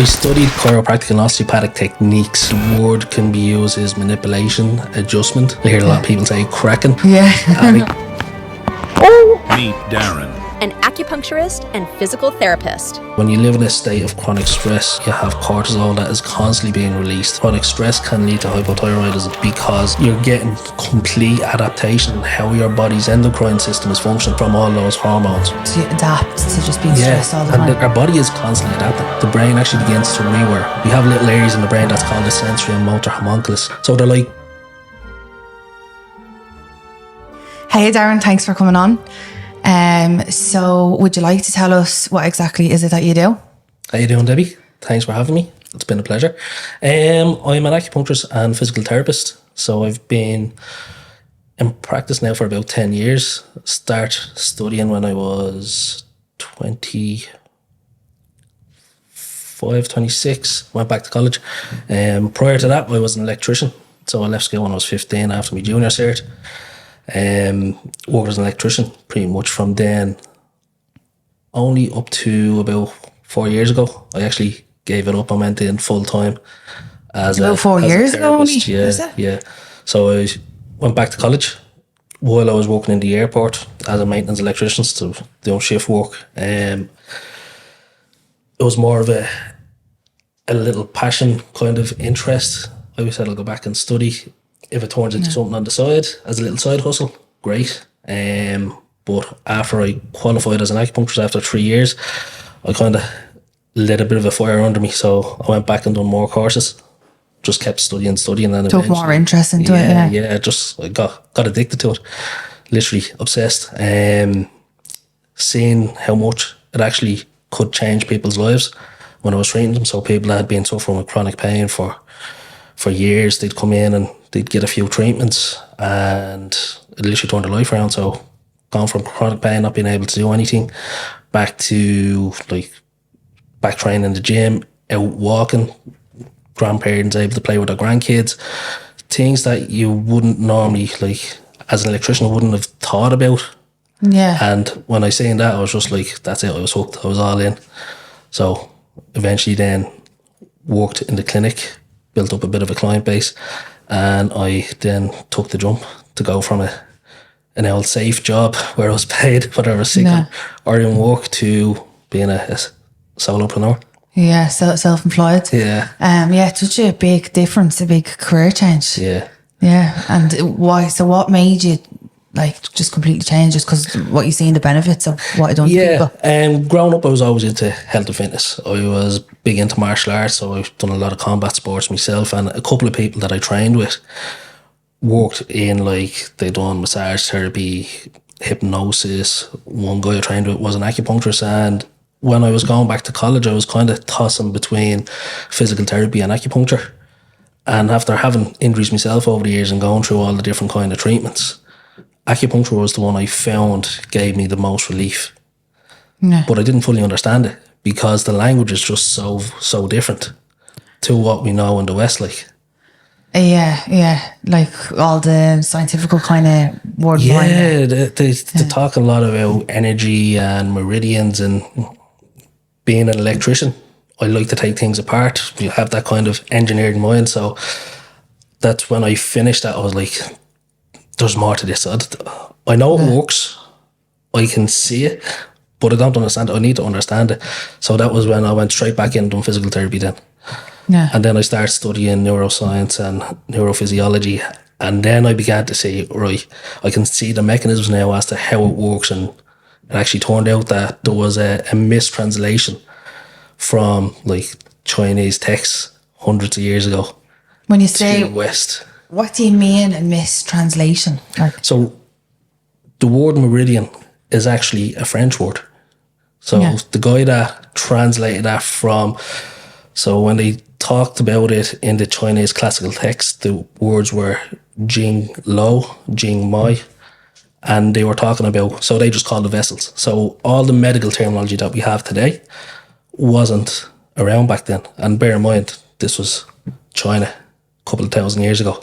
I studied chiropractic and osteopathic techniques. The word can be used as manipulation, adjustment. I hear a lot of people say cracking. Yeah. Meet Darren, an acupuncturist and physical therapist. When you live in a state of chronic stress, you have cortisol that is constantly being released. Chronic stress can lead to hypothyroidism because you're getting complete adaptation in how your body's endocrine system is functioning from all those hormones. To adapt to just being stressed all the time. And our body is constantly adapting. The brain actually begins to rewire. We have little areas in the brain that's called the sensory and motor homunculus. So they're like... Hey Darren, thanks for coming on. So would you like to tell us what exactly is it that you do? How you doing, Debbie? Thanks for having me. It's been a pleasure. I'm an acupuncturist and physical therapist. So I've been in practice now for about 10 years. Start studying when I was 25, 26. Went back to college. Prior to that, I was an electrician. So I left school when I was 15 after my junior cert. Worked as an electrician pretty much from then only up to about 4 years ago. I actually gave it up and went in full time as about 4 years ago only? Yeah, is it? Yeah. So I went back to college while I was working in the airport as a maintenance electrician, so doing shift work. It was more of a little passion kind of interest. I always said I'll go back and study. If it turns into something on the side as a little side hustle, great. But after I qualified as an acupuncturist after 3 years, I kind of lit a bit of a fire under me. So I went back and done more courses. Just kept studying, and took more interest into it. Yeah. Just I got addicted to it. Literally obsessed. Seeing how much it actually could change people's lives when I was treating them. So people that had been suffering with chronic pain for years, they'd come in and they'd get a few treatments and it literally turned their life around. So gone from chronic pain, not being able to do anything, back to back training in the gym, out walking, grandparents able to play with their grandkids, things that you wouldn't normally, as an electrician, I wouldn't have thought about. Yeah. And when I seen that, I was just like, that's it, I was hooked, I was all in. So eventually then worked in the clinic, built up a bit of a client base, and I then took the jump to go from an old safe job where I was paid whether I was sick or in work to being a solopreneur. Yeah, self-employed. Yeah. It's such a big difference, a big career change. Yeah. Yeah, and why? So what made you just completely change? Just because what you seen the benefits of what I done to people? Growing up I was always into health and fitness. I was big into martial arts, so I've done a lot of combat sports myself, and a couple of people that I trained with worked in they done massage therapy, hypnosis. One guy I trained with was an acupuncturist, and when I was going back to college I was kind of tossing between physical therapy and acupuncture. And after having injuries myself over the years and going through all the different kind of treatments, acupuncture was the one I found gave me the most relief. Yeah. But I didn't fully understand it because the language is just so different to what we know in the West. Yeah. Like all the scientific kind of word. Yeah, they talk a lot about energy and meridians, and being an electrician, I like to take things apart. You have that kind of engineered mind. So that's when I finished that, I was like, there's more to this. I know it works. I can see it, but I don't understand it. I need to understand it. So that was when I went straight back in and done physical therapy then. Yeah. And then I started studying neuroscience and neurophysiology. And then I began to say, right, I can see the mechanisms now as to how it works. And it actually turned out that there was a mistranslation from Chinese texts hundreds of years ago. When you say West. What do you mean a mistranslation? So the word meridian is actually a French word. So the guy that translated that from, so when they talked about it in the Chinese classical text, the words were Jing Lo, Jing Mai, and they were talking about, so they just called the vessels. So all the medical terminology that we have today wasn't around back then. And bear in mind, this was China a couple of thousand years ago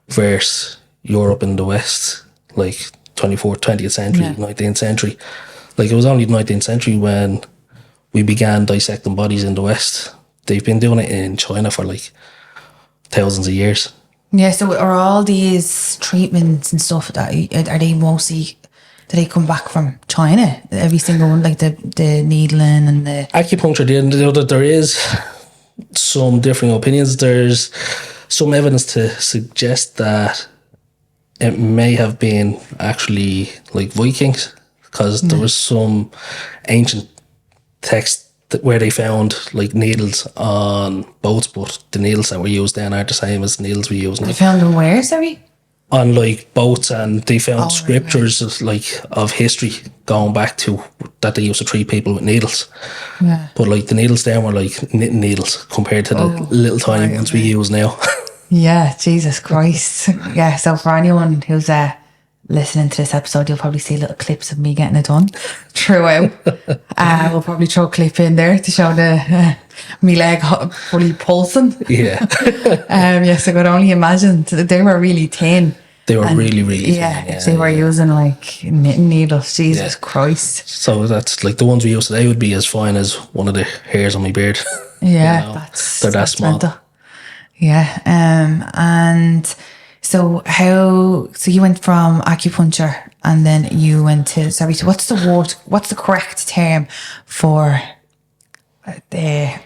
versus Europe and the West, 24th, 20th century, 19th century. It was only the 19th century when we began dissecting bodies in the West they've been doing it in China for like thousands of years. Yeah, so are all these treatments and stuff that are they mostly, do they come back from China? Every single one, like the needling and the Acupuncture, there is some differing opinions. There's some evidence to suggest that it may have been actually like Vikings, because there was some ancient text where they found like needles on boats, but the needles that were used then aren't the same as the needles we use now. they found them where, sorry? On like boats, and they found Right, scriptures of history going back to that they used to treat people with needles. Yeah. But like the needles then were like knitting needles compared to the little tiny ones we use now. Yeah, Jesus Christ. Yeah, so for anyone who's listening to this episode, you'll probably see little clips of me getting it done throughout. We'll probably throw a clip in there to show the me leg fully pulsing. Yeah. Yes, I could only imagine. They were really thin. They were really thin. Yeah, they were using like knitting needles. Jesus Christ. So that's like the ones we use today would be as fine as one of the hairs on my beard. Yeah, You know, that's they're that small. mental. Yeah, and so you went from acupuncture and then you went to, sorry, so what's the correct term for the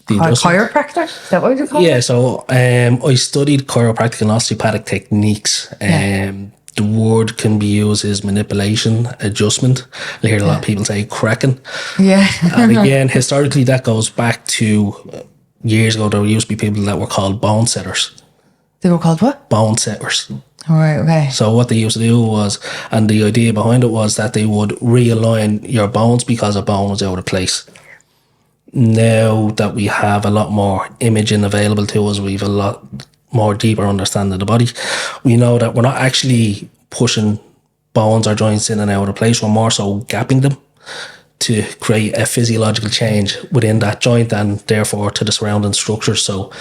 chiropractor? Is that what you call it? Yeah, so I studied chiropractic and osteopathic techniques. The word can be used as manipulation, adjustment. I hear a lot of people say cracking. Yeah. And again, historically, that goes back to years ago. There used to be people that were called bone setters. They were called what? Bone setters. All right, okay. So what they used to do was, and the idea behind it was that they would realign your bones because a bone was out of place. Now that we have a lot more imaging available to us, we've a lot more deeper understanding of the body. We know that we're not actually pushing bones or joints in and out of place. We're more so gapping them to create a physiological change within that joint and therefore to the surrounding structure. So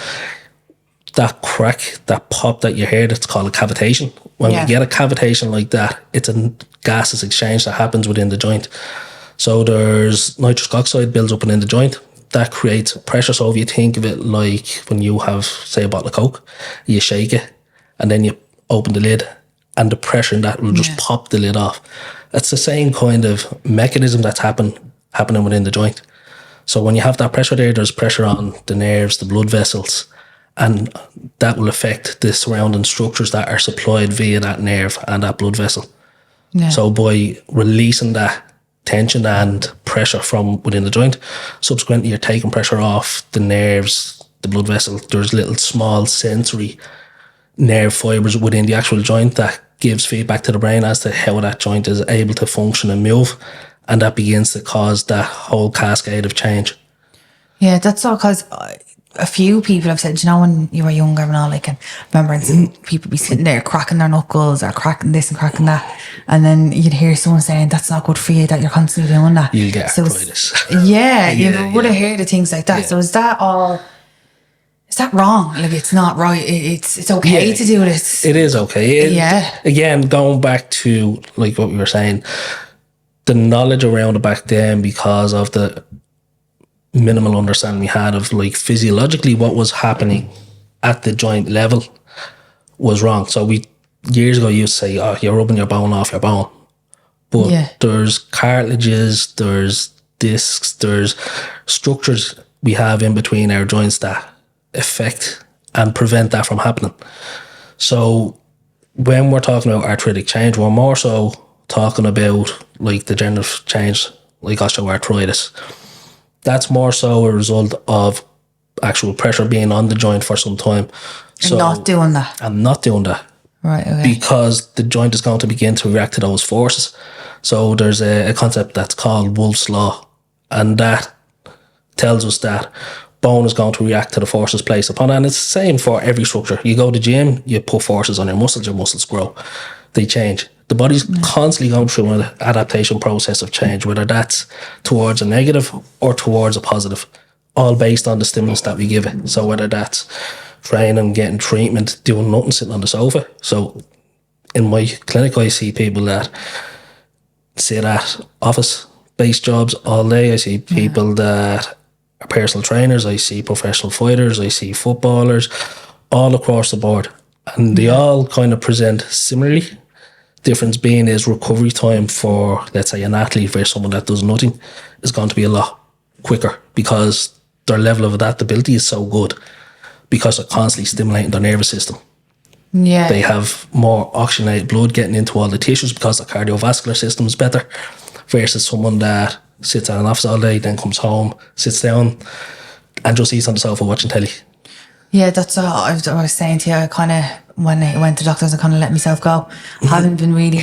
that crack, that pop that you heard, it's called a cavitation. When we get a cavitation like that, it's a gaseous exchange that happens within the joint. So there's nitrous oxide builds up in the joint. That creates pressure. So if you think of it like when you have, say, a bottle of Coke, you shake it and then you open the lid and the pressure in that will just pop the lid off. It's the same kind of mechanism that's happening within the joint. So when you have that pressure there, there's pressure on the nerves, the blood vessels, and that will affect the surrounding structures that are supplied via that nerve and that blood vessel. Yeah. So by releasing that tension and pressure from within the joint, subsequently you're taking pressure off the nerves, the blood vessel. There's little small sensory nerve fibers within the actual joint that gives feedback to the brain as to how that joint is able to function and move, and that begins to cause that whole cascade of change. Yeah, that's all because a few people have said, you know, when you were younger and all, like, I remember people be sitting there cracking their knuckles or cracking this and cracking that, and then you'd hear someone saying that's not good for you, that you're constantly doing that. You'll get arthritis. You would have heard of things like that. So is that wrong? Like, it's not right. It's okay to do this. It is okay. Again, going back to like what we were saying, the knowledge around it back then, because of the minimal understanding we had of like physiologically what was happening at the joint level, was wrong. So we years ago used to say, oh, you're rubbing your bone off your bone. But there's cartilages, there's discs, there's structures we have in between our joints that affect and prevent that from happening. So when we're talking about arthritic change, we're more so talking about like degenerative change, like osteoarthritis. That's more so a result of actual pressure being on the joint for some time. And not doing that. I'm not doing that. Right, okay. Because the joint is going to begin to react to those forces. So there's a concept that's called Wolff's Law, and that tells us that bone is going to react to the forces placed upon it. And it's the same for every structure. You go to the gym, you put forces on your muscles grow. They change. The body's constantly going through an adaptation process of change, whether that's towards a negative or towards a positive, all based on the stimulus that we give it. So whether that's training, getting treatment, doing nothing, sitting on the sofa. So in my clinic, I see people that sit at office-based jobs all day. I see people that personal trainers, I see professional fighters, I see footballers, all across the board. And they all kind of present similarly. Difference being is recovery time for, let's say, an athlete versus someone that does nothing is going to be a lot quicker because their level of adaptability is so good because they're constantly stimulating their nervous system. Yeah. They have more oxygenated blood getting into all the tissues because the cardiovascular system is better versus someone that sits at an office all day, then comes home, sits down and just eats on the sofa watching telly. Yeah, that's all I was saying to you. I kind of, when I went to doctors, I kind of let myself go. I haven't been really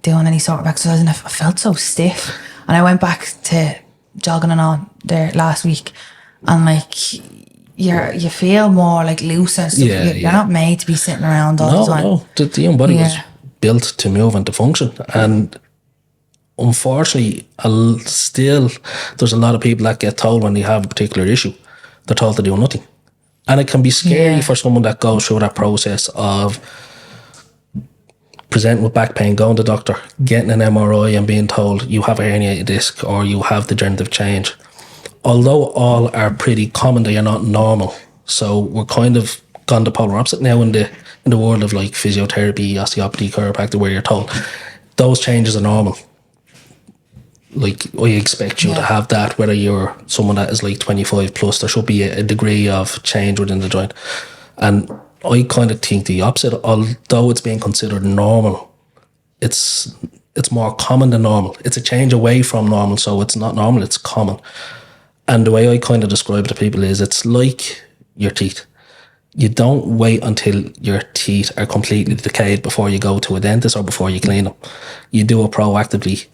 doing any sort of exercise, and I felt so stiff. And I went back to jogging and all there last week, and like you feel more like loose and stuff. You're not made to be sitting around all the time. No, the young body was built to move and to function, and unfortunately, still there's a lot of people that get told when they have a particular issue, they're told to do nothing. And it can be scary for someone that goes through that process of presenting with back pain, going to the doctor, getting an MRI and being told you have a herniated disc or you have degenerative change. Although all are pretty common, they are not normal. So we're kind of gone the polar opposite now in the world of like physiotherapy, osteopathy, chiropractic, where you're told those changes are normal. Like, I expect you to have that, whether you're someone that is like 25 plus, there should be a degree of change within the joint. And I kind of think the opposite. Although it's being considered normal, it's more common than normal. It's a change away from normal, so it's not normal, it's common. And the way I kind of describe it to people is it's like your teeth. You don't wait until your teeth are completely decayed before you go to a dentist or before you clean them. You do it proactively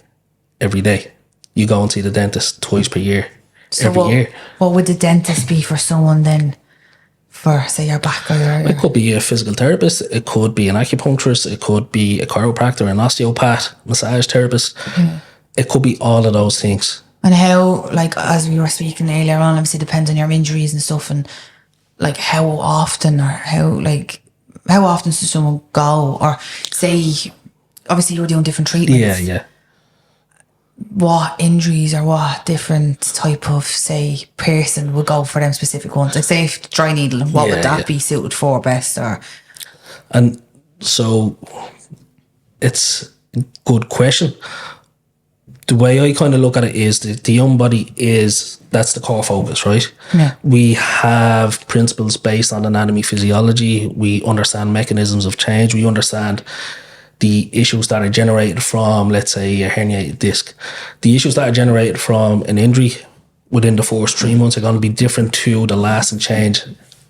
every day. You go and see the dentist twice per year, every year. What would the dentist be for someone then, for say your back or your... It could be a physical therapist, it could be an acupuncturist, it could be a chiropractor, an osteopath, massage therapist. It could be all of those things. And how, like, as we were speaking earlier on, obviously it depends on your injuries and stuff, and like how often does someone go, or say, obviously you're doing different treatments. Yeah. What injuries or what different type of, say, person would go for them specific ones? Like, say, if dry needling, what would that be suited for best? Or and so it's a good question. The way I kind of look at it is the young body that's the core focus, right? Yeah. We have principles based on anatomy, physiology. We understand mechanisms of change. We understand the issues that are generated from, let's say, a herniated disc. The issues that are generated from an injury within the first 3 months are going to be different to the lasting change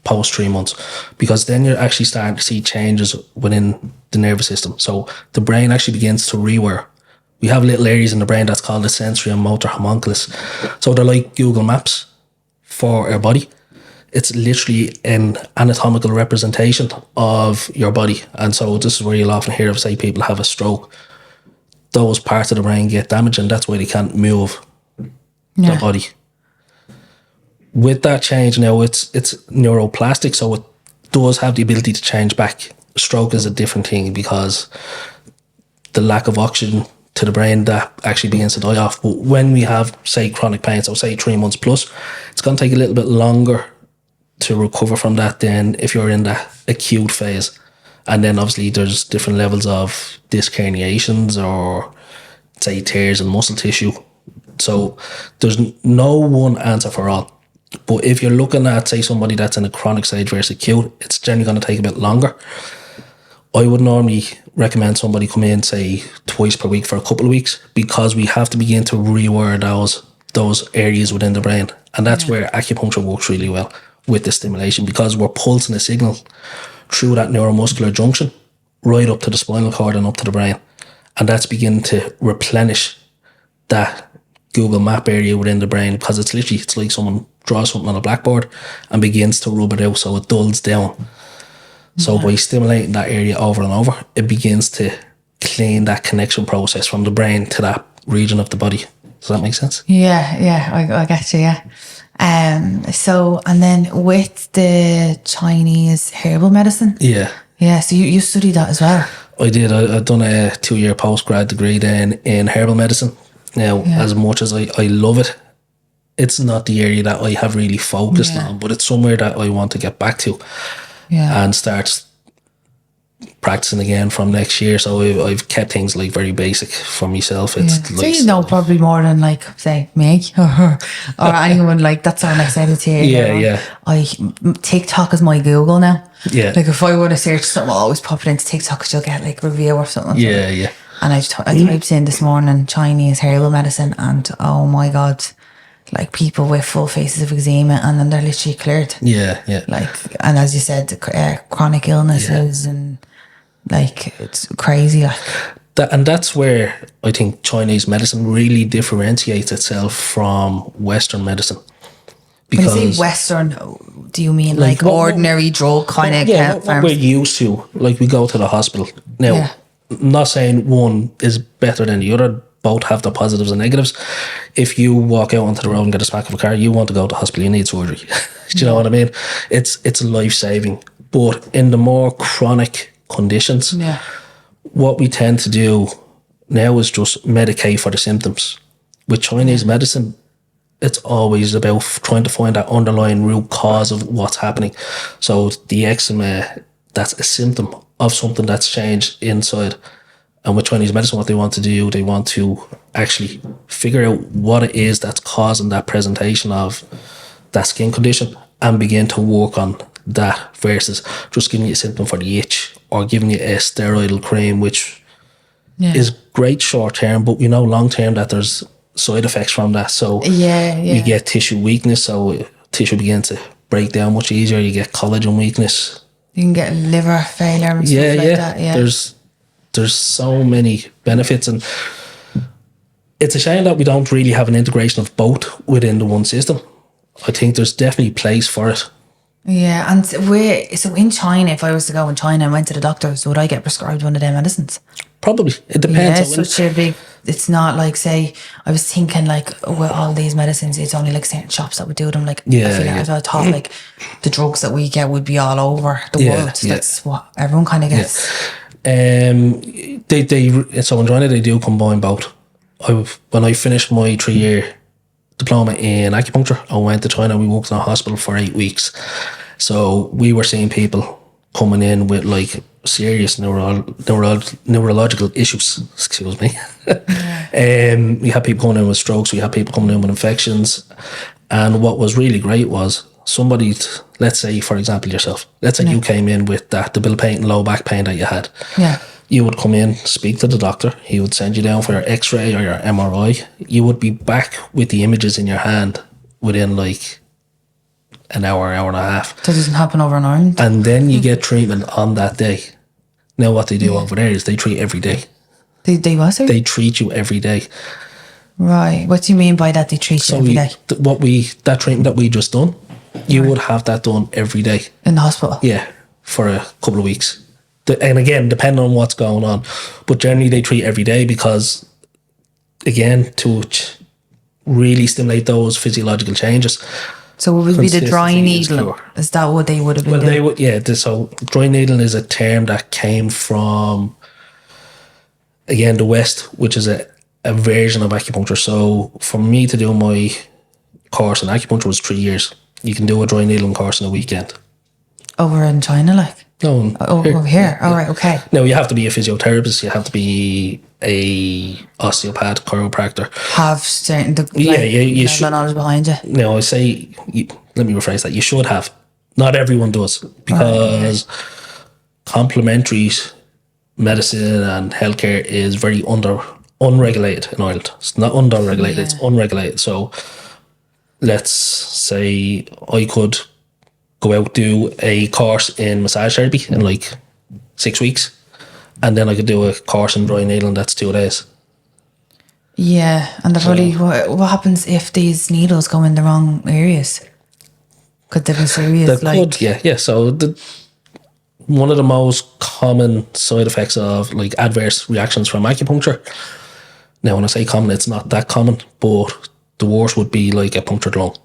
post 3 months, because then you're actually starting to see changes within the nervous system. So the brain actually begins to rewire. We have little areas in the brain that's called the sensory and motor homunculus. So they're like Google Maps for our body. It's literally an anatomical representation of your body. And so this is where you'll often hear of, say, people have a stroke. Those parts of the brain get damaged, and that's why they can't move their body. With that change now, it's neuroplastic, so it does have the ability to change back. Stroke is a different thing because the lack of oxygen to the brain, that actually begins to die off. But when we have, say, chronic pain, so say 3 months plus, it's going to take a little bit longer to recover from that than if you're in that acute phase. And then obviously there's different levels of disc herniations or, say, tears in muscle tissue. So there's no one answer for all. But if you're looking at, say, somebody that's in a chronic stage versus acute, it's generally going to take a bit longer. I would normally recommend somebody come in, say, twice per week for a couple of weeks, because we have to begin to rewire those areas within the brain. And that's where acupuncture works really well with the stimulation, because we're pulsing a signal through that neuromuscular junction right up to the spinal cord and up to the brain. And that's beginning to replenish that Google map area within the brain, because it's like someone draws something on a blackboard and begins to rub it out so it dulls down. So by stimulating that area over and over, it begins to clean that connection process from the brain to that region of the body. Does that make sense? Yeah, I get you, yeah. So, and then with the Chinese herbal medicine? Yeah, so you studied that as well? I did. I've done a 2-year postgrad degree then in herbal medicine. Now, as much as I love it, it's not the area that I have really focused on, but it's somewhere that I want to get back to and start practicing again from next year. So I've kept things like very basic for myself. It's So like, you know probably more than like say me or anyone like that's our next edit here. TikTok is my Google now. Yeah. Like if I want to search something, I'll always pop it into TikTok because you'll get like review or something. Yeah. And I typed in this morning Chinese herbal medicine, and oh my god, like people with full faces of eczema, and then they're literally cleared. Yeah. Like, and as you said, chronic illnesses and like it's crazy. Like that's where I think Chinese medicine really differentiates itself from Western medicine. Because when you say Western, do you mean like ordinary drug kind of? What we're used to, like we go to the hospital now. Not saying one is better than the other. Both have the positives and negatives. If you walk out onto the road and get a smack of a car, you want to go to the hospital, you need surgery. Do you know what I mean? It's life-saving. But in the more chronic conditions, what we tend to do now is just medicate for the symptoms. With Chinese medicine, it's always about trying to find that underlying root cause of what's happening. So the eczema, that's a symptom of something that's changed inside. And with Chinese medicine, what they want to do, they want to actually figure out what it is that's causing that presentation of that skin condition and begin to work on that versus just giving you a symptom for the itch or giving you a steroidal cream, which is great short term, but we know long term that there's side effects from that. So you get tissue weakness, so tissue begins to break down much easier. You get collagen weakness. You can get liver failure and stuff like that. Yeah, there's so many benefits, and it's a shame that we don't really have an integration of both within the one system. I think there's definitely place for it. Yeah, and so in China, if I was to go in China and went to the doctors, would I get prescribed one of their medicines? Probably. It depends. Yeah, such a big. It's not like, say, I was thinking like with all these medicines, it's only like certain shops that would do them. Like I thought like the drugs that we get would be all over the world. That's what everyone kind of gets. So in China they do combine both. When I finished my 3-year diploma in acupuncture, I went to China. We worked in a hospital for 8 weeks, so we were seeing people coming in with like serious neurological issues. Excuse me. We had people coming in with strokes. We had people coming in with infections, and what was really great was somebody, let's say for example yourself, let's say you came in with that debilitating low back pain that you had. You would come in, speak to the doctor, he would send you down for your x-ray or your MRI. You would be back with the images in your hand within like an hour and a half. That doesn't happen overnight. And then you get treatment on that day. Now what they do over there is they treat every day. They what, sir? They treat you every day. Right. What do you mean by that, they treat you every day? That treatment that we just done, you would have that done every day. In the hospital? Yeah, for a couple of weeks. And again, depending on what's going on. But generally they treat every day because, again, to really stimulate those physiological changes. So it would be the dry needling? Is that what they would have been doing? So dry needling is a term that came from, again, the West, which is a version of acupuncture. So for me to do my course in acupuncture was 3 years. You can do a dry needling course in a weekend. Over in China, like? No. Over here. All right, okay. No, you have to be a physiotherapist. You have to be a osteopath, chiropractor. Have certain you should knowledge behind you. No, let me rephrase that. You should have. Not everyone does, because complementary medicine and healthcare is very unregulated in Ireland. It's not under-regulated, it's unregulated. So let's say I could go out, do a course in massage therapy in like 6 weeks, and then I could do a course in dry needling that's 2 days. Yeah, and probably what happens if these needles go in the wrong areas? Could they be serious? So one of the most common side effects of like adverse reactions from acupuncture. Now, when I say common, it's not that common, but the worst would be like a punctured lung.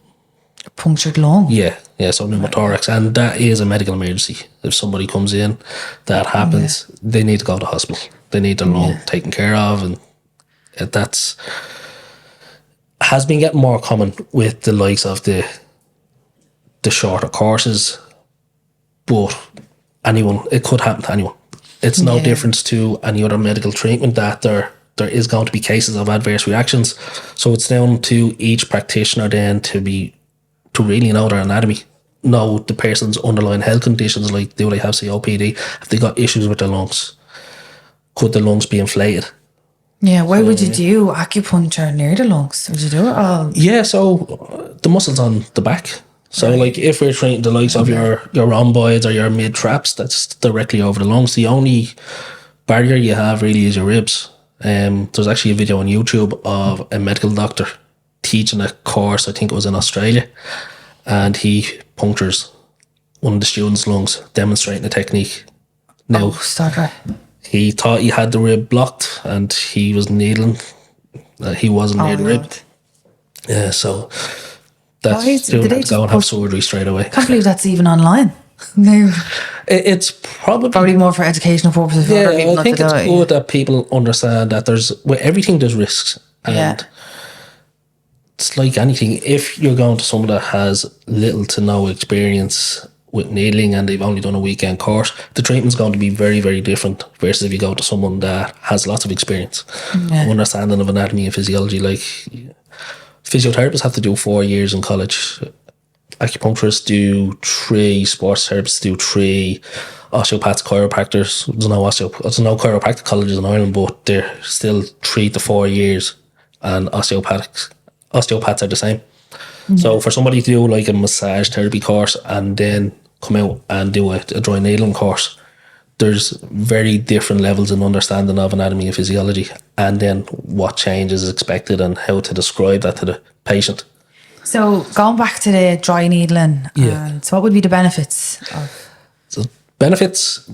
A punctured lung? Yeah, so pneumothorax, and that is a medical emergency. If somebody comes in, that happens, they need to go to hospital. They need their lung taken care of, and has been getting more common with the likes of the shorter courses, but it could happen to anyone. It's no difference to any other medical treatment that there is going to be cases of adverse reactions. So it's down to each practitioner then to really know their anatomy, know the person's underlying health conditions, like do they have COPD, have they got issues with their lungs, could the lungs be inflated. Yeah, why would you do acupuncture near the lungs? Would you do it all? Yeah, so the muscles on the back. So like if we're treating the likes of your rhomboids or your mid traps, that's directly over the lungs. The only barrier you have really is your ribs. There's actually a video on YouTube of a medical doctor teaching a course, I think it was in Australia, and he punctures one of the students' lungs, demonstrating the technique. Now, he thought he had the rib blocked and he was needling. He wasn't near the rib. Yeah, so that's student had to go and have surgery straight away. I can't believe that's even online. No. It's probably more for educational purposes. Yeah, I think it's good that people understand that with everything there's risks. And it's like anything. If you're going to someone that has little to no experience with needling and they've only done a weekend course, the treatment's going to be very, very different versus if you go to someone that has lots of experience, understanding of anatomy and physiology. Like physiotherapists have to do 4 years in college. Acupuncturists do 3, sports therapists do 3, osteopaths, chiropractors. There's no chiropractic colleges in Ireland, but they're still 3 to 4 years, and osteopaths are the same. So for somebody to do like a massage therapy course and then come out and do a dry needling course, there's very different levels in understanding of anatomy and physiology, and then what changes is expected and how to describe that to the patient. So going back to the dry needling, so what would be the benefits of? So benefits,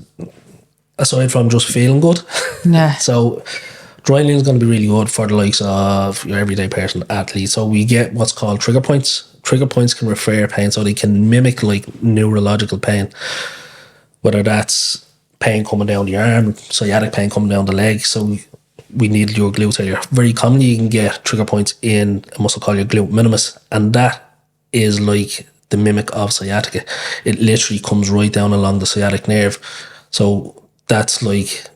aside from just feeling good, so dry needling is going to be really good for the likes of your everyday person, athlete. So we get what's called trigger points. Trigger points can refer pain, so they can mimic like neurological pain, whether that's pain coming down the arm, sciatic pain coming down the leg. So we needle your glute area. Very commonly you can get trigger points in a muscle called your glute minimus, and that is like the mimic of sciatica. It literally comes right down along the sciatic nerve. So that's like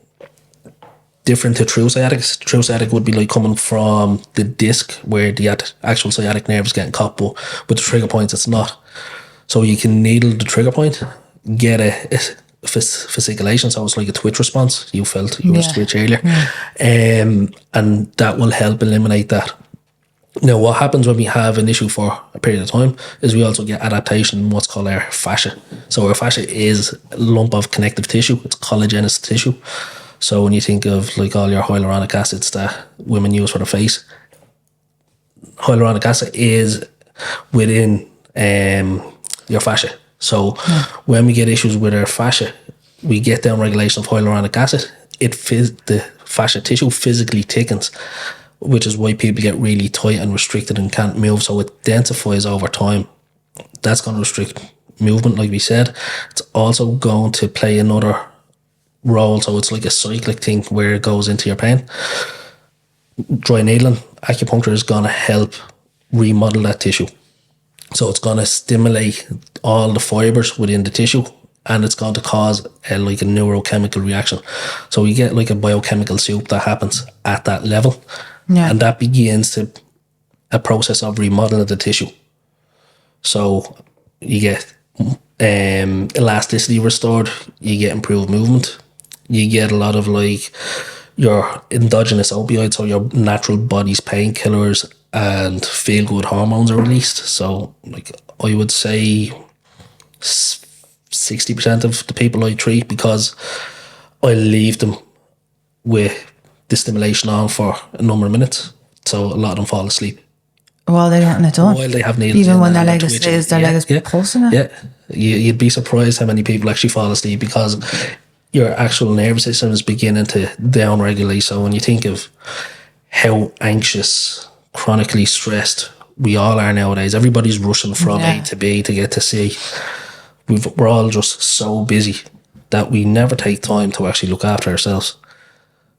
different to true sciatica. True sciatica would be like coming from the disc where the actual sciatic nerve is getting caught, but with the trigger points it's not. So you can needle the trigger point, get a fasciculation, so it's like a twitch response. You felt you were twitch earlier, and that will help eliminate that. Now, what happens when we have an issue for a period of time is we also get adaptation in what's called our fascia. So our fascia is a lump of connective tissue. It's collagenous tissue. So when you think of like all your hyaluronic acids that women use for the face, hyaluronic acid is within your fascia. So when we get issues with our fascia, we get down regulation of hyaluronic acid. The fascia tissue physically thickens, which is why people get really tight and restricted and can't move. So it densifies over time. That's going to restrict movement, like we said. It's also going to play another role. So it's like a cyclic thing where it goes into your pain. Dry needling, acupuncture is going to help remodel that tissue. So it's going to stimulate all the fibers within the tissue, and it's going to cause like a neurochemical reaction. So you get like a biochemical soup that happens at that level, and that begins a process of remodeling the tissue. So you get elasticity restored, you get improved movement, you get a lot of like your endogenous opioids, so your natural body's painkillers and feel good hormones are released. So like I would say 60% of the people I treat, because I leave them with the stimulation on for a number of minutes, so a lot of them fall asleep while they're getting it done, while they have needles even when their leg is pulsing it. You'd be surprised how many people actually fall asleep because your actual nervous system is beginning to down-regulate. So when you think of how anxious, chronically stressed we all are nowadays, everybody's rushing from A to B to get to C. We're all just so busy that we never take time to actually look after ourselves.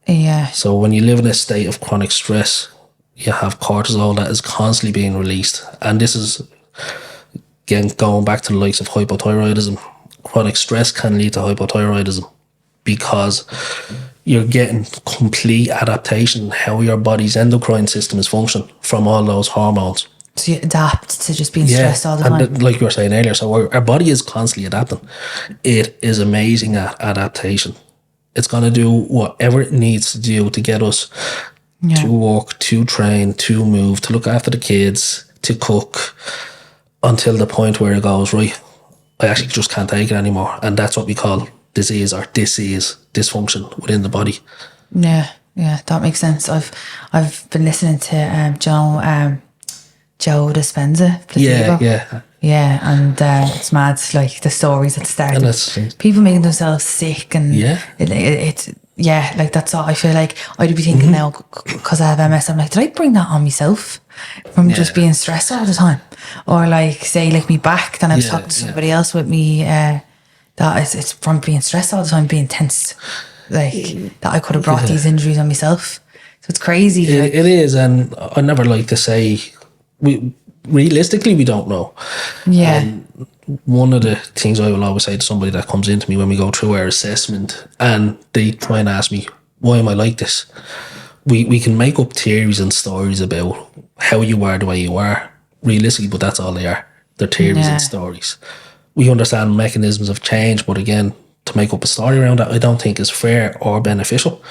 Yeah. So when you live in a state of chronic stress, you have cortisol that is constantly being released. And this is, again, going back to the likes of hypothyroidism. Chronic stress can lead to hypothyroidism because you're getting complete adaptation how your body's endocrine system is functioning from all those hormones. So you adapt to just being stressed all the time. And like you were saying earlier, so our body is constantly adapting. It is amazing at adaptation. It's going to do whatever it needs to do to get us to work, to train, to move, to look after the kids, to cook, until the point where it goes, right, I actually just can't take it anymore. And that's what we call disease or disease, dysfunction within the body. Yeah, that makes sense. I've been listening to Joe Dispenza, Placebo. Yeah, and it's mad, like the stories at the start. And it's, people making themselves sick, and it's like that's all. I feel like I'd be thinking now, because I have MS, I'm like, did I bring that on myself from just being stressed all the time? Or like, say, like me back, then I was talking to somebody else with me, that it's from being stressed all the time, being tense, like that I could have brought these injuries on myself. So it's crazy. It is, and I never like to say, realistically, we don't know. One of the things I will always say to somebody that comes into me when we go through our assessment and they try and ask me, why am I like this? We can make up theories and stories about how you are the way you are, realistically, but that's all they are. They're theories and stories. We understand mechanisms of change, but again, to make up a story around that, I don't think is fair or beneficial,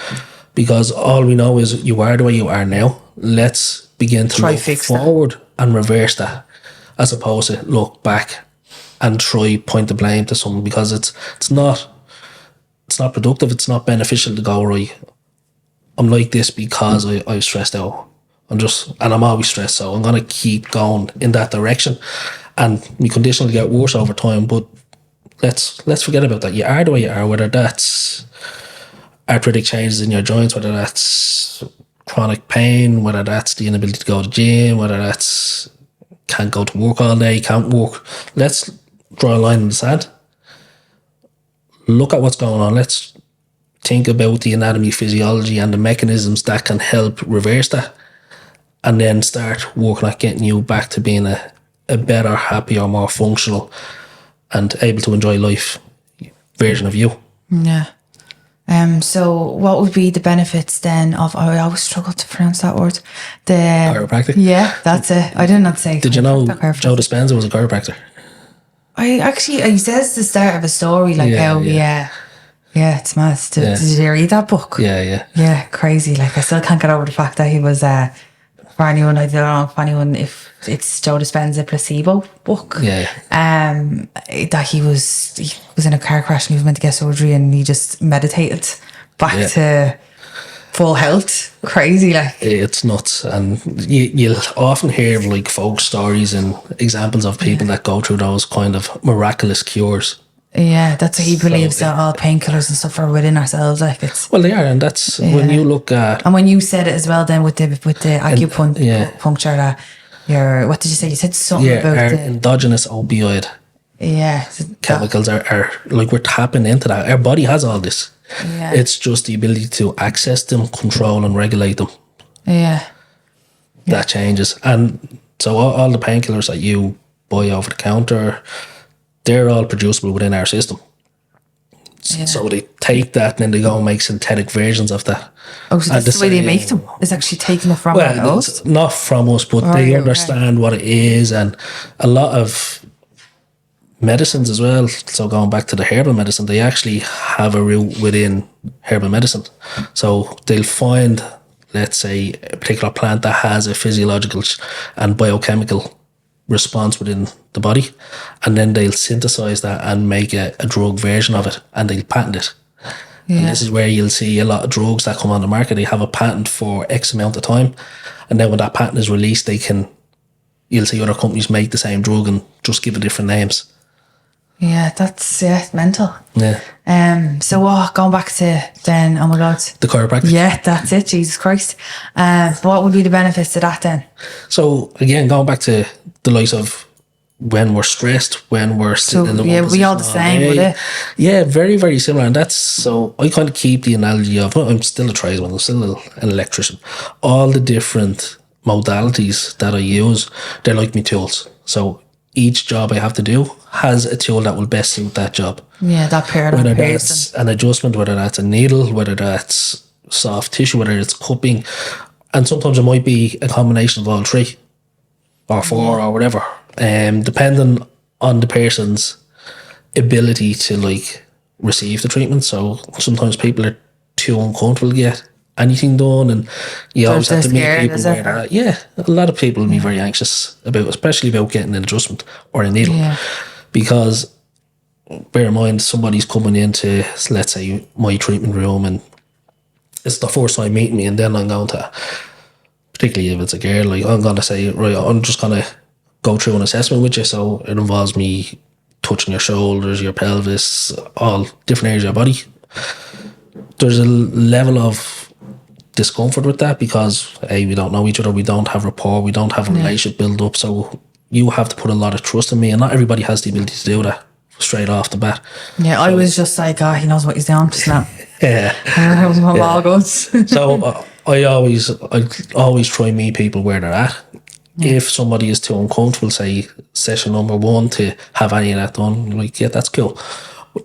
because all we know is you are the way you are now. Let's begin to try look fix forward and reverse that, as opposed to look back and try point the blame to someone, because it's not productive. It's not beneficial to go, right, I'm like this because I was stressed out. I'm always stressed, so I'm gonna keep going in that direction, and my condition will get worse over time. But let's forget about that. You are the way you are, whether that's arthritic changes in your joints, whether that's chronic pain, whether that's the inability to go to the gym, whether that's can't go to work all day, can't work. Let's draw a line in the sand. Look at what's going on. Let's think about the anatomy, physiology, and the mechanisms that can help reverse that, and then start working at getting you back to being a better, happier, more functional and able to enjoy life version of you. Yeah. So what would be the benefits then of, I always struggle to pronounce that word, the chiropractic? Yeah, that's it. I didn't know to say. Did you know Joe Dispenza was a chiropractor? He says the start of a story, like it's mad. Did you read that book? Yeah, crazy. Like, I still can't get over the fact that he was for anyone, I don't know if it's Joe Dispenza Placebo book. That he was in a car crash and he was meant to get surgery, and he just meditated back to full health. Crazy, like. It's nuts. And you'll often hear like folk stories and examples of people that go through those kind of miraculous cures. Yeah, that's what he believes, that all painkillers and stuff are within ourselves. Like, it's, well, they are, and that's when you look at, and when you said it as well, then with the acupuncture, that what did you say? You said something about our the endogenous opioid chemicals are like, we're tapping into that. Our body has all this. It's just the ability to access them, control and regulate them. That changes. And so all the painkillers that you buy over the counter, they're all producible within our system. So they take that and then they go and make synthetic versions of that. Oh, so that's the way they make them? Is actually taking it from us? Not from us, but they understand what it is. And a lot of medicines as well, so going back to the herbal medicine, they actually have a root within herbal medicine. So they'll find, let's say, a particular plant that has a physiological and biochemical response within the body, and then they'll synthesize that and make a drug version of it, and they'll patent it. And this is where you'll see a lot of drugs that come on the market. They have a patent for X amount of time, and then when that patent is released, you'll see other companies make the same drug and just give it different names. Yeah, that's mental. So going back to then, oh my God, the chiropractic. Yeah, that's it. Jesus Christ. What would be the benefits to that then? So again, going back to the likes of when we're stressed, when we're sitting in the one position, we all the same, would it? Yeah, very, very similar. And that's, so I kind of keep the analogy of, I'm still a tradesman, I'm still an electrician. All the different modalities that I use, they're like my tools. So each job I have to do has a tool that will best suit that job. Yeah, that pair Whether of that's an adjustment, whether that's a needle, whether that's soft tissue, whether it's cupping. And sometimes it might be a combination of all three or four or whatever. Depending on the person's ability to like receive the treatment. So sometimes people are too uncomfortable to get anything done, and you always have to meet people where they're at. Yeah, a lot of people will be very anxious about, especially about getting an adjustment or a needle, because bear in mind somebody's coming into, let's say, my treatment room, and it's the first time meeting me, and then I'm going to, particularly if it's a girl, like I'm going to say, right, I'm just going to go through an assessment with you. So it involves me touching your shoulders, your pelvis, all different areas of your body. There's a level of discomfort with that because we don't know each other, we don't have rapport, we don't have a relationship build up, so you have to put a lot of trust in me, and not everybody has the ability to do that straight off the bat. I was just like, he knows what he's doing just now. All good. So I always try and meet people where they're at. If somebody is too uncomfortable, say session number 1, to have any of that done, like, that's cool.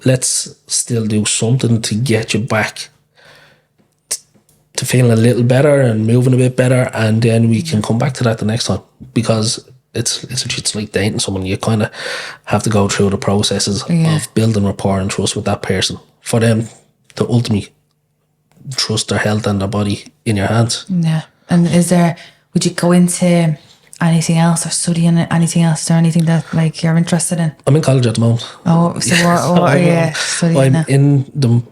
Let's still do something to get you back to feeling a little better and moving a bit better, and then we can come back to that the next time, because it's like dating someone. You kind of have to go through the processes of building rapport and trust with that person for them to ultimately trust their health and their body in your hands. Yeah. And would you go into anything else or studying anything else? Is there anything that like you're interested in? I'm in college at the moment. Oh, so what are you studying I'm now? in the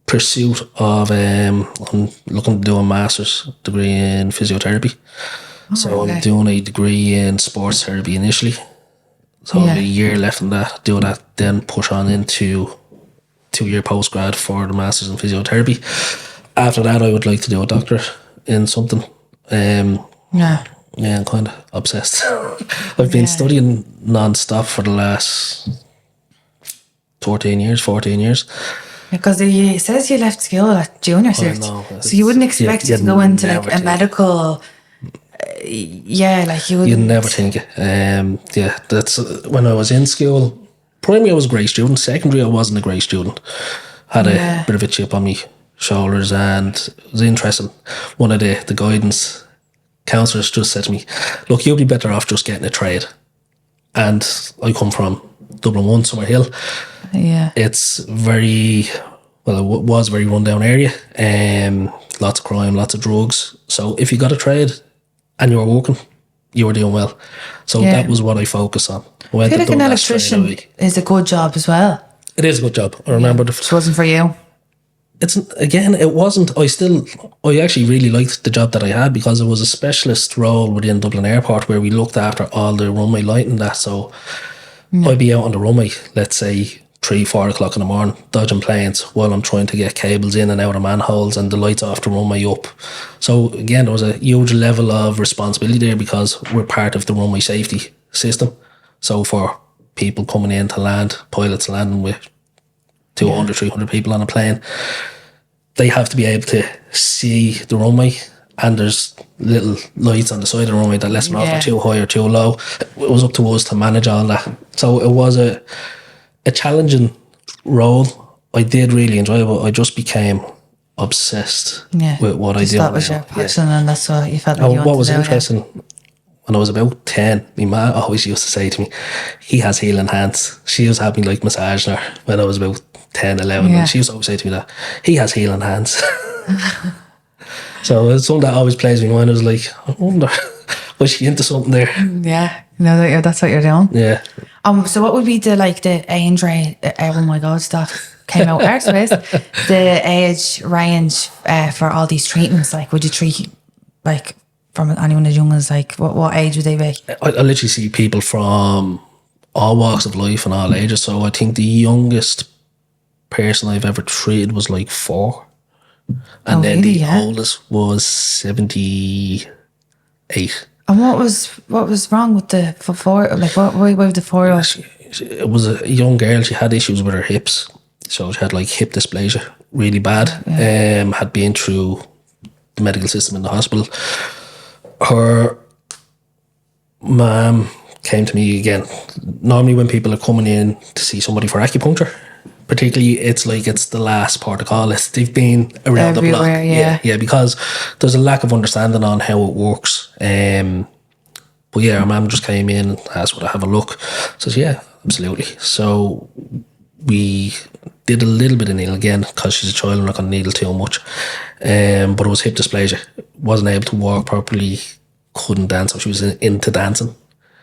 pursuit of I'm looking to do a master's degree in physiotherapy. I'm doing a degree in sports therapy initially. So I have a year left in that, do that, then push on into 2-year postgrad for the master's in physiotherapy. After that, I would like to do a doctorate in something. I'm kind of obsessed. I've been studying non-stop for the last 14 years. Because it says you left school at junior cert. So you wouldn't expect you to go into like a medical... like you would. You'd never think it. That's when I was in school. Primary, I was a great student. Secondary, I wasn't a great student. Had a bit of a chip on me shoulders, and it was interesting. One of the guidance counsellors just said to me, look, you'll be better off just getting a trade. And I come from Dublin 1, Summerhill. It's very, well, it was a very rundown area. Lots of crime, lots of drugs. So if you got a trade and you were working, you were doing well. So that was what I focused on. I feel like an electrician is a good job as well. It is a good job. I remember it wasn't for you. It wasn't. I actually really liked the job that I had, because it was a specialist role within Dublin Airport where we looked after all the runway lighting and that. So I'd be out on the runway, let's say 3-4 o'clock in the morning, dodging planes while I'm trying to get cables in and out of manholes and the lights off the runway up. So again, there was a huge level of responsibility there, because we're part of the runway safety system. So for people coming in to land, pilots landing with 200, 300 people on a plane, they have to be able to see the runway, and there's little lights on the side of the runway that let them know if they're too high or too low. It was up to us to manage all that. So it was a challenging role. I did really enjoy it, but I just became obsessed with what I did. That was your passion, and that's what you felt like you wanted to do. What was interesting, when I was about 10, my ma always used to say to me, he has healing hands. She was having me like massaging her when I was about 10, 11, and she used to always say to me that he has healing hands. So it's something that always plays in my mind. I was like, I wonder, was she into something there? Yeah, no, that's what you're doing. Yeah. So what would be the age range? Oh my God, that came out airspace. The age range for all these treatments. Like, would you treat like from anyone as young as like what age would they be? I literally see people from all walks of life and all ages. So I think the youngest person I've ever treated was like 4. And then the oldest was 78. And what was wrong with the 4? Like, why with the 4? It was a young girl. She had issues with her hips, so she had like hip dysplasia, really bad. Had been through the medical system in the hospital, her mum came to me again. Normally when people are coming in to see somebody for acupuncture, particularly it's the last port of call list. They've been around the block. Yeah, because there's a lack of understanding on how it works. But yeah, our mum just came in and asked would I have a look. Says yeah, absolutely. So we did a little bit of needle again because she's a child. I'm not going to needle too much. But it was hip dysplasia. Wasn't able to walk properly. Couldn't dance. So she was into dancing.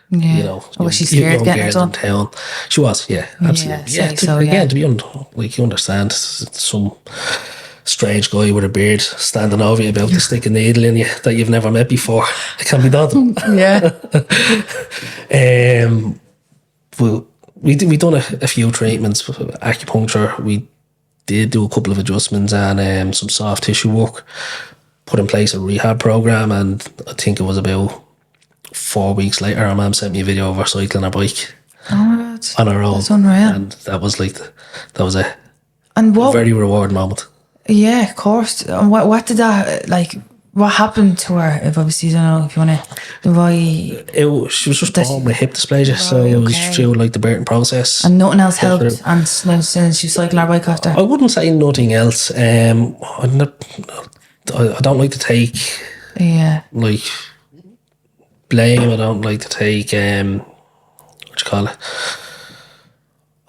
Yeah. You know, was she scared getting it done? In town. She was, yeah, absolutely. Yeah, To be like you understand, some strange guy with a beard standing over you about to stick a needle in you that you've never met before. It can be done. Yeah. Well, we done a few treatments for acupuncture. We did do a couple of adjustments and some soft tissue work. Put in place a rehab program, and I think it was about 4 weeks later, our mum sent me a video of her cycling her bike on her own. That's unreal. And that was a very rewarding moment. Yeah, of course. And what did that, like, what happened to her? If obviously, you don't know if you want to, she was just born with hip dysplasia, so it was through like the birthing process. And nothing else helped, and since she cycled her bike after? I wouldn't say nothing else. I don't like to take like blame. I don't like to take what you call it.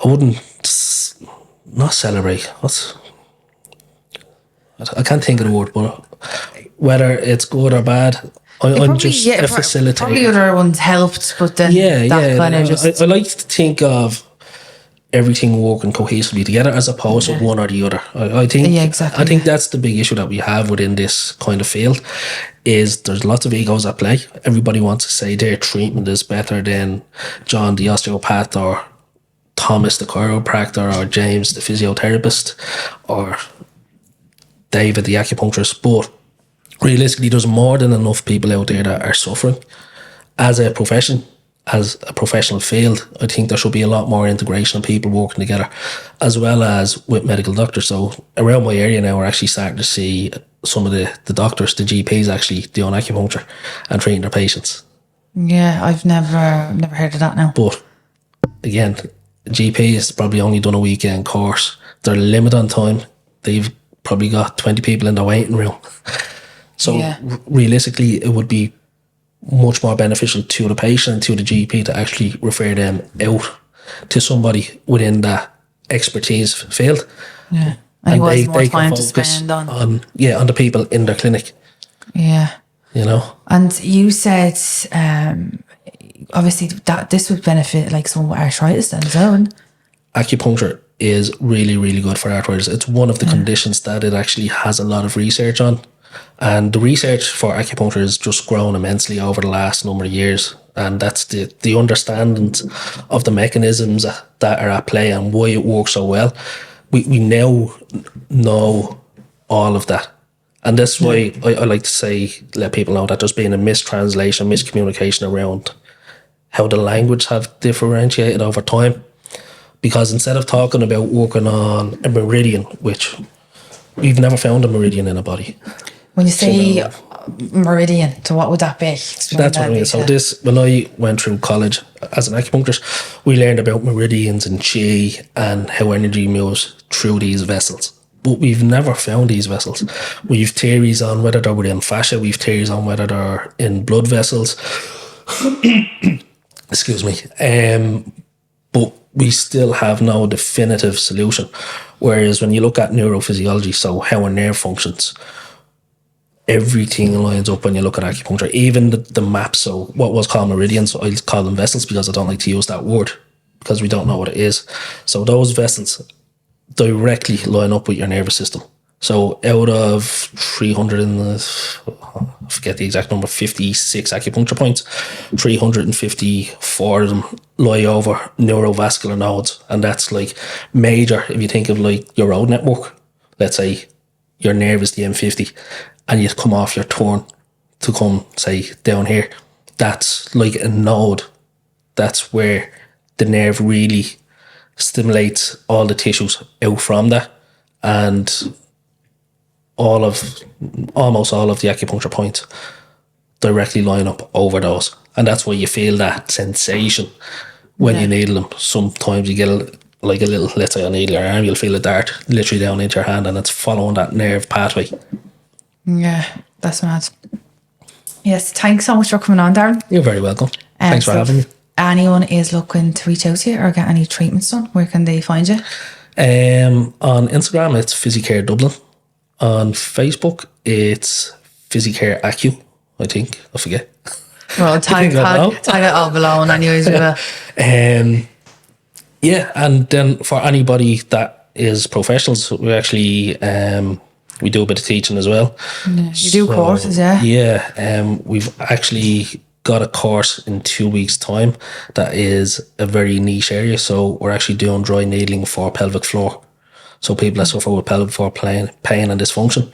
I wouldn't not celebrate. I can't think of the word, but whether it's good or bad, I'm just a facilitator. Probably other ones helped, but then I like to think of everything working cohesively together as opposed to one or the other. I think that's the big issue that we have within this kind of field is there's lots of egos at play. Everybody wants to say their treatment is better than John the osteopath or Thomas the chiropractor or James the physiotherapist or David the acupuncturist, but realistically there's more than enough people out there that are suffering. As a profession, as a professional field, I think there should be a lot more integration of people working together, as well as with medical doctors. So around my area now, we're actually starting to see some of the doctors, the GPs actually doing acupuncture and treating their patients. Yeah, I've never heard of that now. But again, GP has probably only done a weekend course. They're limited on time. They've probably got 20 people in the waiting room. So realistically, it would be much more beneficial to the patient and to the GP to actually refer them out to somebody within that expertise field. Yeah. And they more time to spend on the people in their clinic. Yeah. You know? And you said obviously that this would benefit like someone with arthritis then as well. Acupuncture is really, really good for arthritis. It's one of the conditions that it actually has a lot of research on. And the research for acupuncture has just grown immensely over the last number of years. And that's the understanding of the mechanisms that are at play and why it works so well. We now know all of that. And that's why I like to let people know that there's been a mistranslation, miscommunication around how the language have differentiated over time. Because instead of talking about working on a meridian, which we've never found a meridian in a body. When you say meridian, so what would that be? That's what I mean. So when I went through college as an acupuncturist, we learned about meridians and chi and how energy moves through these vessels. But we've never found these vessels. We've theories on whether they're within fascia. We've theories on whether they're in blood vessels. Excuse me. But we still have no definitive solution. Whereas when you look at neurophysiology, so how a nerve functions, everything lines up when you look at acupuncture, even the maps. So what was called meridians, I call them vessels because I don't like to use that word because we don't know what it is. So those vessels directly line up with your nervous system. So out of 300 I forget the exact number, 56 acupuncture points, 354 of them lie over neurovascular nodes. And that's like major, if you think of like your road network, let's say your nerve is the M50 and you come off your turn to come, say, down here. That's like a node. That's where the nerve really stimulates all the tissues out from that. And almost all of the acupuncture points directly line up over those. And that's why you feel that sensation when you needle them. Sometimes you get a little, let's say I needle your arm, you'll feel a dart literally down into your hand, and it's following that nerve pathway. Yeah, that's mad. Yes, thanks so much for coming on, Darren. You're very welcome. Thanks for having me. Anyone is looking to reach out to you or get any treatments done, where can they find you? On Instagram, it's Physiocare Dublin. On Facebook, it's Physiocare Acu, I think. I forget. Well, tag it all below, and anyways, we will. Yeah, and then for anybody that is professionals, we actually we do a bit of teaching as well. Yeah, you do courses, yeah? Yeah, we've actually got a course in 2 weeks' time that is a very niche area. So we're actually doing dry needling for pelvic floor. So people that suffer with pelvic floor pain and dysfunction.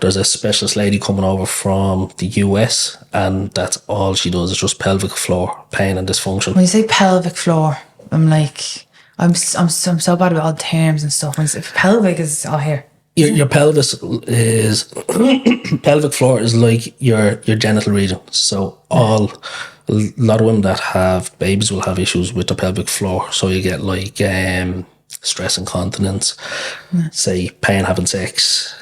There's a specialist lady coming over from the US, and that's all she does is just pelvic floor pain and dysfunction. When you say pelvic floor, I'm like, I'm so bad with all the terms and stuff. When you say pelvic is all here. Your pelvis is pelvic floor is like your genital region. So a lot of women that have babies will have issues with the pelvic floor. So you get like stress incontinence, say pain having sex,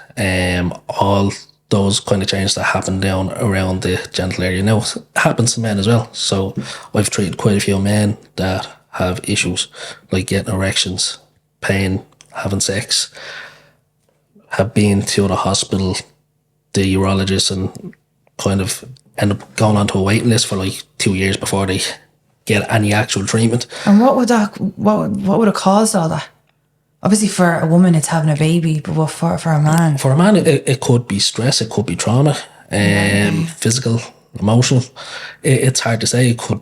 all those kind of changes that happen down around the genital area. Now it happens to men as well. So I've treated quite a few men that have issues like getting erections, pain, having sex. Have been to the hospital, the urologist, and kind of end up going onto a waiting list for like 2 years before they get any actual treatment. And what would have caused all that? Obviously, for a woman, it's having a baby, but what for a man? For a man, it could be stress, it could be trauma, physical, emotional. It's hard to say. It could.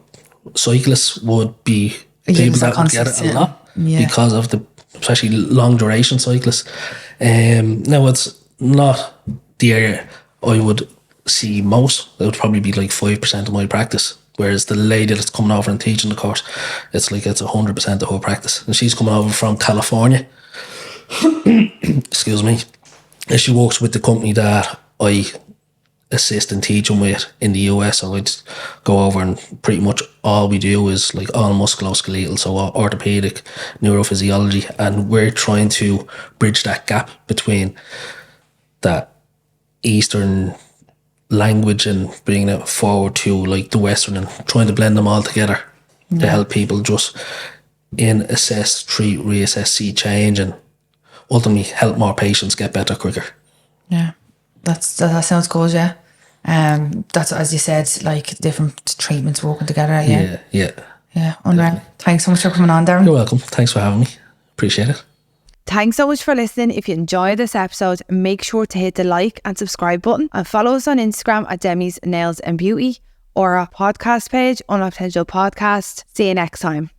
Cyclists would be people that would get it a lot because of the, especially long duration cyclists. Now it's not the area I would see most. It would probably be like 5% of my practice. Whereas the lady that's coming over and teaching the course, it's 100% the whole practice. And she's coming over from California. Excuse me. And she works with the company that I assist and teach them with in the US. So I'd go over and pretty much all we do is like all musculoskeletal, so all orthopedic, neurophysiology, and we're trying to bridge that gap between that Eastern language and bringing it forward to like the Western and trying to blend them all together to help people just assess, treat, reassess, see change, and ultimately help more patients get better quicker. Yeah. That sounds good, yeah. That's, as you said, like different treatments working together, yeah. Yeah, unreal. Thanks so much for coming on, Darren. You're welcome. Thanks for having me. Appreciate it. Thanks so much for listening. If you enjoyed this episode, make sure to hit the like and subscribe button and follow us on Instagram at Demi's Nails and Beauty or our podcast page, Unlocked Potential Podcast. See you next time.